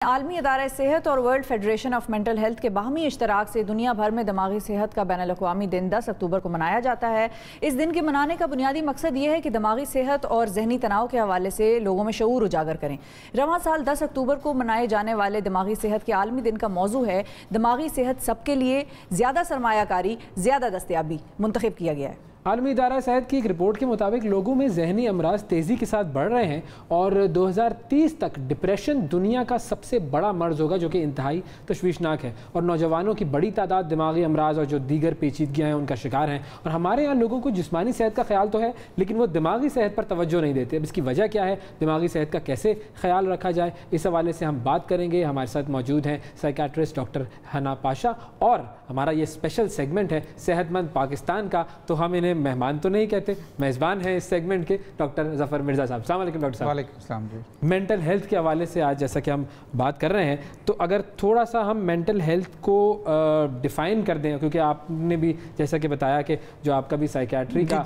عالمی ادارہ صحت اور world federation of mental health کے باہمی اشتراک سے دنیا بھر میں دماغی صحت کا بین الاقوامی دن 10 اکتوبر کو منایا جاتا ہے۔ اس دن کے منانے کا بنیادی مقصد یہ ہے کہ دماغی صحت اور ذہنی تناؤ کے حوالے سے لوگوں میں شعور اجاگر کریں۔ رواں سال 10 اکتوبر کو منائے جانے والے دماغی صحت کے عالمی دن کا موضوع ہے دماغی صحت سب کے لیے، زیادہ سرمایہ کاری، زیادہ دستیابی۔ منتخب کیا گیا ہے۔ عالمی ادارہ صحت کی ایک رپورٹ کے مطابق لوگوں میں ذہنی امراض تیزی کے ساتھ بڑھ رہے ہیں اور 2030 تک ڈپریشن دنیا کا سب سے بڑا مرض ہوگا، جو کہ انتہائی تشویشناک ہے، اور نوجوانوں کی بڑی تعداد دماغی امراض اور جو دیگر پیچیدگیاں ہیں ان کا شکار ہیں۔ اور ہمارے یہاں لوگوں کو جسمانی صحت کا خیال تو ہے، لیکن وہ دماغی صحت پر توجہ نہیں دیتے۔ اب اس کی وجہ کیا ہے، دماغی صحت کا کیسے خیال رکھا جائے، اس حوالے سے ہم بات کریں گے۔ ہمارے ساتھ موجود ہیں سائیکیٹرسٹ ڈاکٹر حنا پاشا، اور ہمارا یہ اسپیشل سیگمنٹ ہے صحت مند پاکستان کا، تو ہم انہیں مہمان تو نہیں کہتے، میزبان ہیں اس سیگمنٹ کے، ڈاکٹر ظفر مرزا صاحب۔ السلام علیکم ڈاکٹر صاحب۔ وعلیکم السلام جی۔ مینٹل ہیلتھ کے حوالے سے آج جیسا کہ ہم بات کر رہے ہیں، تو اگر تھوڑا سا ہم مینٹل ہیلتھ کو ڈیفائن کر دیں، کیونکہ آپ نے بھی جیسا کہ بتایا کہ جو آپ کا بھی سائیکیٹری کا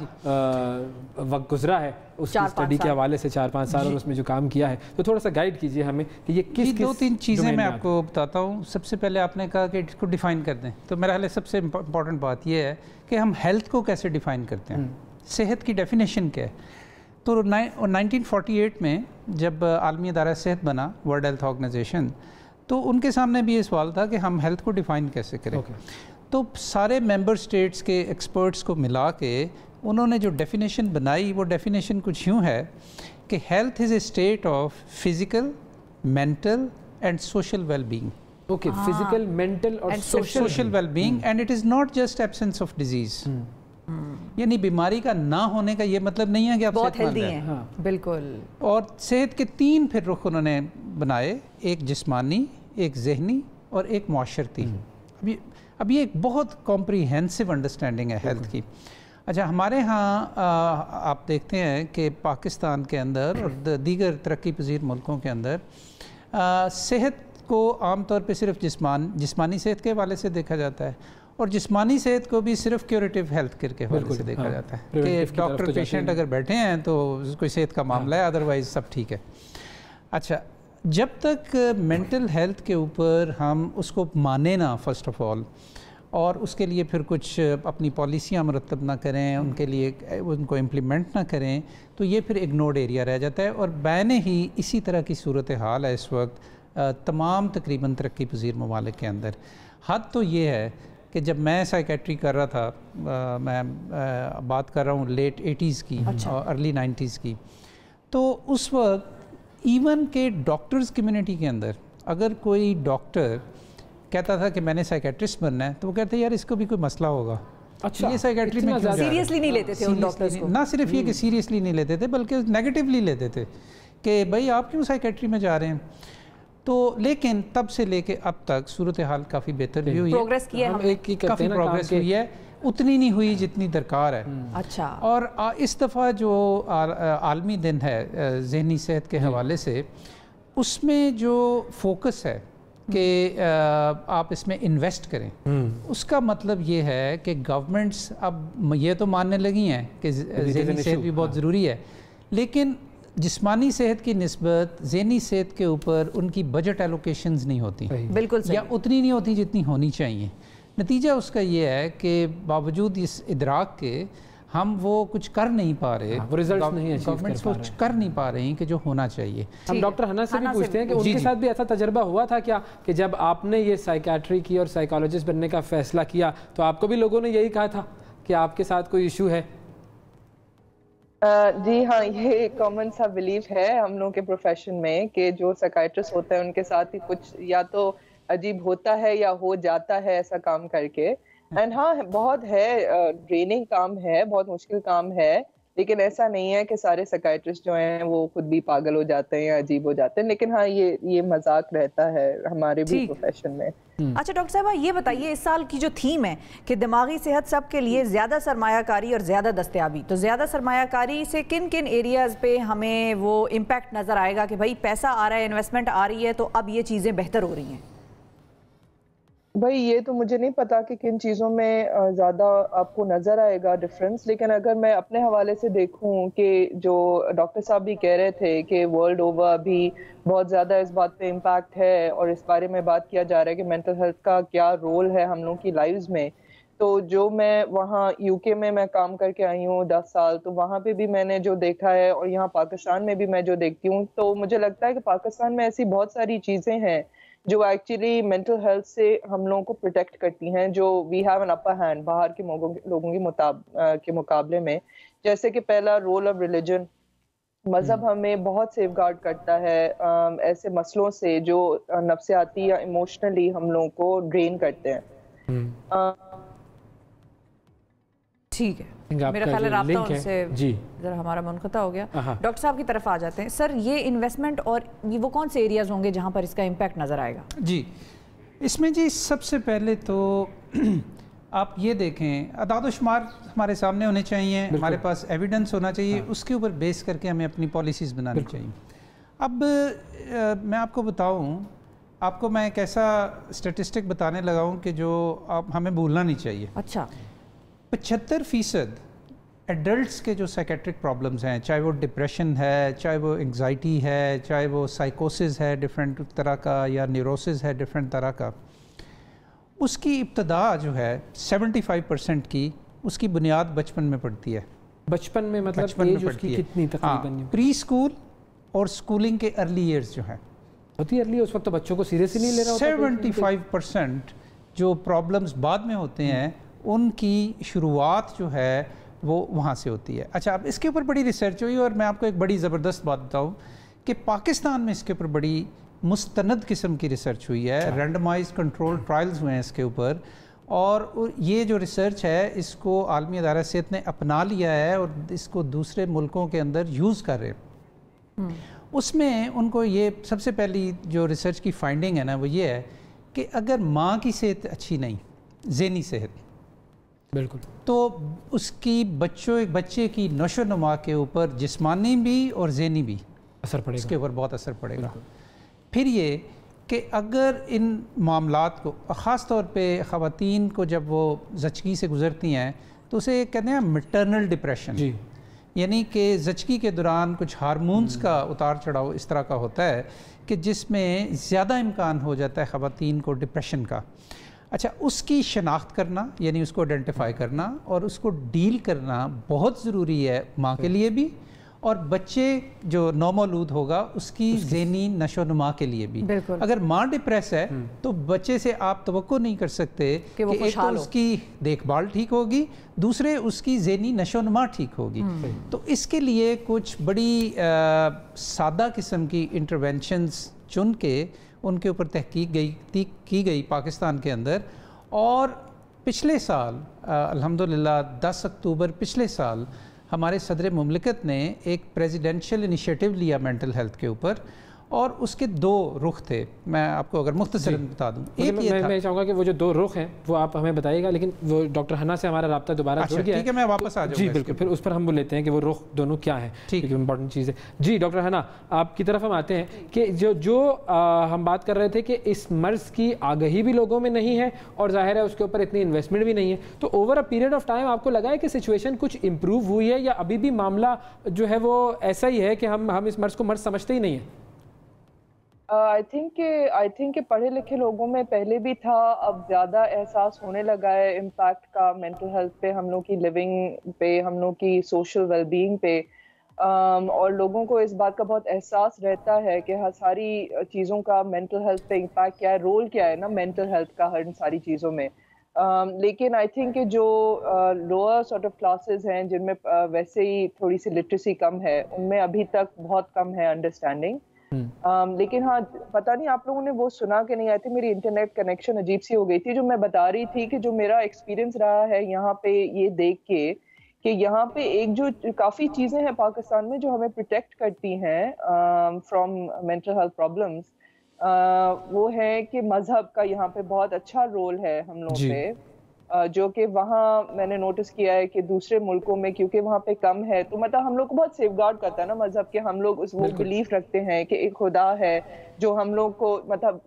وقت گزرا ہے اس کی اسٹڈی کے حوالے سے 4-5 سال، اور اس میں جو کام کیا ہے، تو تھوڑا سا گائیڈ کیجئے ہمیں کہ یہ کس 2-3 چیزیں میں آپ کو بتاتا ہوں۔ سب سے پہلے آپ نے کہا کہ اس کو ڈیفائن کر دیں، تو میرا خیال ہے سب سے امپورٹنٹ بات یہ ہے کہ ہم ہیلتھ کو کیسے ڈیفائن کرتے ہیں، صحت کی ڈیفینیشن کیا ہے۔ تو 1948 میں جب عالمی ادارہ صحت بنا، ورلڈ ہیلتھ آرگنائزیشن، تو ان کے سامنے بھی یہ سوال تھا کہ ہم ہیلتھ کو ڈیفائن کیسے کریں۔ تو سارے ممبر اسٹیٹس کے ایکسپرٹس کو ملا کے انہوں نے جو ڈیفینیشن بنائی، وہ ڈیفینیشن کچھ یوں ہے کہ health is a state of physical, mental and social well being. Okay, physical, mental اور social well being, and it is not just absence of disease. یعنی بیماری کا نہ ہونے کا یہ مطلب نہیں ہے کہ آپ بہت ہیلدی ہیں۔ بالکل۔ اور صحت کے 3 پھر رخ انہوں نے بنائے، ایک جسمانی، ایک ذہنی اور ایک معاشرتی۔ اب یہ ایک بہت کمپریہنسو انڈرسٹینڈنگ ہے ہیلتھ کی۔ اچھا، ہمارے ہاں آپ دیکھتے ہیں کہ پاکستان کے اندر اور دیگر ترقی پذیر ملکوں کے اندر صحت کو عام طور پہ صرف جسمانی صحت کے حوالے سے دیکھا جاتا ہے، اور جسمانی صحت کو بھی صرف کیوریٹیو ہیلتھ کیئر کے حوالے سے دیکھا جاتا ہے کہ ڈاکٹر پیشنٹ اگر بیٹھے ہیں تو کوئی صحت کا معاملہ ہے، ادروائز سب ٹھیک ہے۔ اچھا، جب تک مینٹل ہیلتھ کے اوپر ہم اس کو مانیں نا فرسٹ آف آل، اور اس کے لیے پھر کچھ اپنی پالیسیاں مرتب نہ کریں، ان کے لیے ان کو امپلیمنٹ نہ کریں، تو یہ پھر اگنورڈ ایریا رہ جاتا ہے۔ اور بین ہی اسی طرح کی صورتحال ہے اس وقت تمام تقریباً ترقی پذیر ممالک کے اندر۔ حد تو یہ ہے کہ جب میں سائیکیٹری کر رہا تھا، میں بات کر رہا ہوں لیٹ 80s کی اور ارلی 90s کی، تو اس وقت ایون کہ ڈاکٹرز کمیونٹی کے اندر اگر کوئی ڈاکٹر کہتا تھا کہ میں نے سائیکیٹرسٹ بننا ہے، تو وہ کہتے ہیں یار اس کو بھی کوئی مسئلہ ہوگا۔ اچھا، یہ سائیکیٹری میں سیریسلی نہیں لیتے تھے ان ڈاکٹرز کو۔ نہ صرف یہ کہ سیریسلی نہیں لیتے تھے، بلکہ نیگیٹیولی لیتے تھے کہ بھائی آپ کیوں سائیکیٹری میں جا رہے ہیں۔ تو لیکن تب سے لے کے اب تک صورتحال کافی بہتر بھی ہوئی ہے، پروگریس کی ہے، کافی پروگریس ہوئی ہے، اتنی نہیں ہوئی جتنی درکار ہے۔ اچھا، اور اس دفعہ جو عالمی دن ہے ذہنی صحت کے حوالے سے، اس میں جو فوکس ہے کہ آپ اس میں انویسٹ کریں، اس کا مطلب یہ ہے کہ گورنمنٹس اب یہ تو ماننے لگی ہیں کہ ذہنی صحت بھی بہت ضروری ہے، لیکن جسمانی صحت کی نسبت ذہنی صحت کے اوپر ان کی بجٹ ایلوکیشنز نہیں ہوتی، بالکل، یا اتنی نہیں ہوتی جتنی ہونی چاہیے۔ نتیجہ اس کا یہ ہے کہ باوجود اس ادراک کے ہم وہ کچھ کر نہیں پا رہے، گورنمنٹس کچھ کر نہیں پا رہی کہ جو ہونا چاہیے۔ ہم ڈاکٹر حنا سے بھی پوچھتے ہیں کہ ان کے ساتھ بھی ایسا تجربہ ہوا تھا کیا کہ جب آپ نے یہ سائیکیٹری کی اور سائیکالوجسٹ بننے کا فیصلہ کیا تو آپ کو بھی لوگوں نے یہی کہا تھا کہ آپ کے ساتھ کوئی ایشو ہے؟ جی ہاں، یہ کامن سا بلیف ہے ہم لوگوں کے پروفیشن میں کہ جو سائیکیٹرسٹ ہوتا ہے ان کے ساتھ ہی کچھ یا تو عجیب ہوتا ہے یا ہو جاتا ہے ایسا کام کر کے۔ اینڈ ہاں، بہت ہے، ڈریننگ کام ہے، بہت مشکل کام ہے، لیکن ایسا نہیں ہے کہ سارے سائیکیٹرسٹ جو ہیں وہ خود بھی پاگل ہو جاتے ہیں یا عجیب ہو جاتے ہیں، لیکن ہاں یہ مذاق رہتا ہے ہمارے بھی پروفیشن میں۔ اچھا ڈاکٹر صاحبہ، یہ بتائیے اس سال کی جو تھیم ہے کہ دماغی صحت سب کے لیے، زیادہ سرمایہ کاری اور زیادہ دستیابی، تو زیادہ سرمایہ کاری سے کن کن ایریاز پہ ہمیں وہ امپیکٹ نظر آئے گا کہ بھائی پیسہ آ رہا ہے، انویسٹمنٹ آ رہی ہے، تو اب یہ چیزیں بہتر ہو رہی ہیں؟ भाई ये तो मुझे नहीं पता कि किन चीज़ों में ज़्यादा आपको नज़र आएगा डिफरेंस, लेकिन अगर मैं अपने हवाले से देखूं कि जो डॉक्टर साहब भी कह रहे थे कि वर्ल्ड ओवर अभी बहुत ज़्यादा इस बात पे इम्पैक्ट है और इस बारे में बात किया जा रहा है कि मेंटल हेल्थ का क्या रोल है हम लोगों की लाइव्स में। तो जो मैं वहाँ यूके में मैं काम करके आई हूँ 10 साल, तो वहाँ पे भी मैंने जो देखा है और यहाँ पाकिस्तान में भी मैं जो देखती हूँ, तो मुझे लगता है कि पाकिस्तान में ऐसी बहुत सारी चीज़ें हैं जो एक्चुअली मेंटल हेल्थ से हम लोगों को प्रोटेक्ट करती हैं, जो we have an upper hand बाहर के लोगों के मुकाबले में। जैसे कि पहला रोल ऑफ रिलीजन, मजहब हमें बहुत सेफगार्ड करता है ऐसे मसलों से जो नफ्सियाती या इमोशनली हम लोगों को ड्रेन करते हैं। ठीक है, मेरा ख्याल है राब्ता उनसे ज़रा हमारा मुनक़ता हो गया। डॉक्टर साहब की तरफ आ जाते हैं। सर, ये इन्वेस्टमेंट और ये वो कौन से एरियाज़ होंगे जहाँ पर इसका इम्पैक्ट नज़र आएगा? जी, इसमें जी सबसे पहले तो आप ये देखें, अदाद शुमार हमारे सामने होने चाहिए, हमारे पास एविडेंस होना चाहिए, उसके ऊपर बेस करके हमें अपनी पॉलिसीज़ बनानी चाहिए। अब मैं आपको बताऊँ, आपको मैं एक ऐसा स्टेटिस्टिक बताने लगा हूँ कि जो आप हमें भूलना नहीं चाहिए। अच्छा, 75% एडल्ट्स के जो साइकेट्रिक प्रॉब्लम्स हैं, चाहे वो डिप्रेशन है, चाहे वो एंग्जाइटी है, चाहे वो साइकोसिस है डिफरेंट तरह का, या न्यूरोसिस है डिफरेंट तरह का, उसकी इब्तदा जो है 75% की, उसकी बुनियाद बचपन में पड़ती है। बचपन में मतलब बचपन में पड़ती है कितनी तकरीबन? प्री स्कूल और स्कूलिंग के अर्ली ईयर्स जो है होती अर्ली, उस वक्त तो बच्चों को सीरियसली नहीं ले रहा होता। 75% जो प्रॉब्लम्स बाद में होते हैं उनकी शुरुआत जो है वो वहाँ से होती है। अच्छा, अब इसके ऊपर बड़ी रिसर्च हुई और मैं आपको एक बड़ी ज़बरदस्त बात बताऊँ कि पाकिस्तान में इसके ऊपर बड़ी मुस्तनद किस्म की रिसर्च हुई है, रैंडमाइज कंट्रोल ट्रायल्स हुए हैं इसके ऊपर, और ये जो रिसर्च है इसको आलमी अदारा सेहत ने अपना लिया है और इसको दूसरे मुल्कों के अंदर यूज़ कर रहे हैं। उसमें उनको ये सबसे पहली जो रिसर्च की फाइंडिंग है ना, वो ये है कि अगर माँ की सेहत अच्छी नहीं, ज़हनी सेहत, बिल्कुल, तो उसकी बच्चे की नशो नुमा के ऊपर जिस्मानी भी और ज़हनी भी असर पड़ेगा, इसके ऊपर बहुत असर पड़ेगा। फिर ये कि अगर इन मामलात को, ख़ास तौर पे ख़वातीन को जब वो ज़चगी से गुज़रती हैं तो उसे कहते हैं मैटरनल डिप्रेशन, यानी कि ज़चगी के दौरान कुछ हार्मोन्स का उतार चढ़ाव इस तरह का होता है कि जिसमें ज़्यादा इम्कान हो जाता है ख़वातीन को डिप्रेशन का। अच्छा, उसकी शनाख्त करना यानी उसको आइडेंटिफाई करना और उसको डील करना बहुत ज़रूरी है माँ के लिए भी, और बच्चे जो नौमौलूद होगा उसकी ज़हनी नशोनुमा के लिए भी। अगर माँ डिप्रेस है तो बच्चे से आप तवक्को नहीं कर सकते कि एक तो उसकी देखभाल ठीक होगी, दूसरे उसकी ज़हनी नशोनुमा ठीक होगी। तो इसके लिए कुछ बड़ी सादा किस्म की इंटरवेंशंस चुन के उनके ऊपर तहकीक की गई पाकिस्तान के अंदर। और पिछले साल अल्हम्दुलिल्लाह 10 अक्टूबर पिछले साल हमारे सदर मुमलिकत ने एक प्रेसिडेंशियल इनिशिएटिव लिया मेंटल हेल्थ के ऊपर, और उसके दो रुख थे। मैं आपको अगर मुख्तसरन बता दूं, एक ये था, मैं चाहूँगा कि वो जो दो रुख हैं वो आप हमें बताइएगा, लेकिन वो डॉक्टर हना से हमारा राब्ता दोबारा जुड़ गया है। ठीक है, मैं वापस आ जाऊँगा। जी बिल्कुल, फिर उस पर हम वो लेते हैं कि वो रुख दोनों क्या है, ठीक है, इंपॉर्टेंट चीज़ है। जी डॉक्टर हना, आपकी तरफ हम आते हैं कि जो हम बात कर रहे थे कि इस मर्ज़ की आगही भी लोगों में नहीं है और ज़ाहिर है उसके ऊपर इतनी इन्वेस्टमेंट भी नहीं है, तो over a period of time आपको लगा है कि सिचुएशन कुछ इम्प्रूव हुई है या अभी भी मामला जो है वो ऐसा ही है कि हम इस मर्ज़ को मर्ज़ समझते ही नहीं है? आई थिंक कि पढ़े लिखे लोगों में पहले भी था, अब ज़्यादा एहसास होने लगा है इम्पैक्ट का मेंटल हेल्थ पे, हम लोग की लिविंग पे, हम लोग की सोशल वेलबींग पे, और लोगों को इस बात का बहुत एहसास रहता है कि हर सारी चीज़ों का मेंटल हेल्थ पे इम्पैक्ट क्या है, रोल क्या है ना मेंटल हेल्थ का हर सारी चीज़ों में। लेकिन आई थिंक कि जो लोअर सॉर्ट ऑफ क्लासेस हैं जिनमें वैसे ही थोड़ी सी लिटरेसी कम है, उनमें अभी तक बहुत कम है अंडरस्टैंडिंग। लेकिन हाँ, पता नहीं आप लोगों ने वो सुना कि नहीं, आई थिंक मेरी इंटरनेट कनेक्शन अजीब सी हो गई थी। जो मैं बता रही थी कि जो मेरा एक्सपीरियंस रहा है यहाँ पे ये देख के कि यहाँ पे एक जो काफ़ी चीज़ें हैं पाकिस्तान में जो हमें प्रोटेक्ट करती हैं फ्रॉम मेंटल हेल्थ प्रॉब्लम्स, वो है कि मज़हब का यहाँ पे बहुत अच्छा रोल है हम लोग पे। जो कि वहाँ मैंने नोटिस किया है कि दूसरे मुल्कों में क्योंकि वहाँ पे कम है, तो मतलब हम लोग को बहुत सेफगार्ड करता है ना मजहब के, हम लोग वो बिलीफ रखते हैं कि एक खुदा है जो हम लोग को मतलब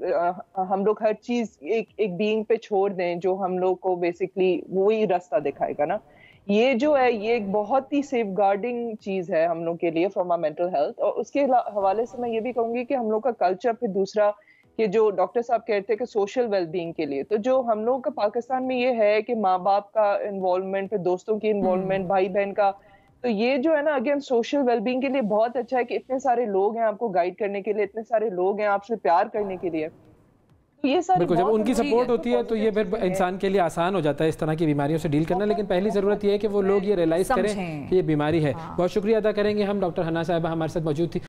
हम लोग हर चीज एक बीइंग पे छोड़ दें जो हम लोग को बेसिकली वही रास्ता दिखाएगा ना। ये जो है ये एक बहुत ही सेफ गार्डिंग चीज है हम लोग के लिए फ्रॉम आवर मेंटल हेल्थ। और उसके हवाले से मैं ये भी कहूंगी कि हम लोग का कल्चर, फिर दूसरा कि जो डॉक्टर साहब कहते हैं कि सोशल वेलबींग के लिए, तो जो हम लोग का पाकिस्तान में ये है कि माँ बाप का इन्वॉल्वमेंट, फिर दोस्तों की इन्वॉल्वमेंट, भाई बहन का, तो ये जो है ना अगेन सोशल वेलबींग के लिए बहुत अच्छा है कि इतने सारे लोग हैं आपको गाइड करने के लिए, इतने सारे लोग हैं आपसे प्यार करने के लिए। तो ये सारी बिल्कुल, जब उनकी सपोर्ट होती है तो ये फिर इंसान के लिए आसान हो जाता है इस तरह की बीमारियों से डील करना। लेकिन पहली ज़रूरत ये है कि वो लोग ये रियलाइज़ करें कि ये बीमारी है। बहुत शुक्रिया अदा करेंगे हम, डॉक्टर हन्ना साहिबा हमारे साथ मौजूद थी।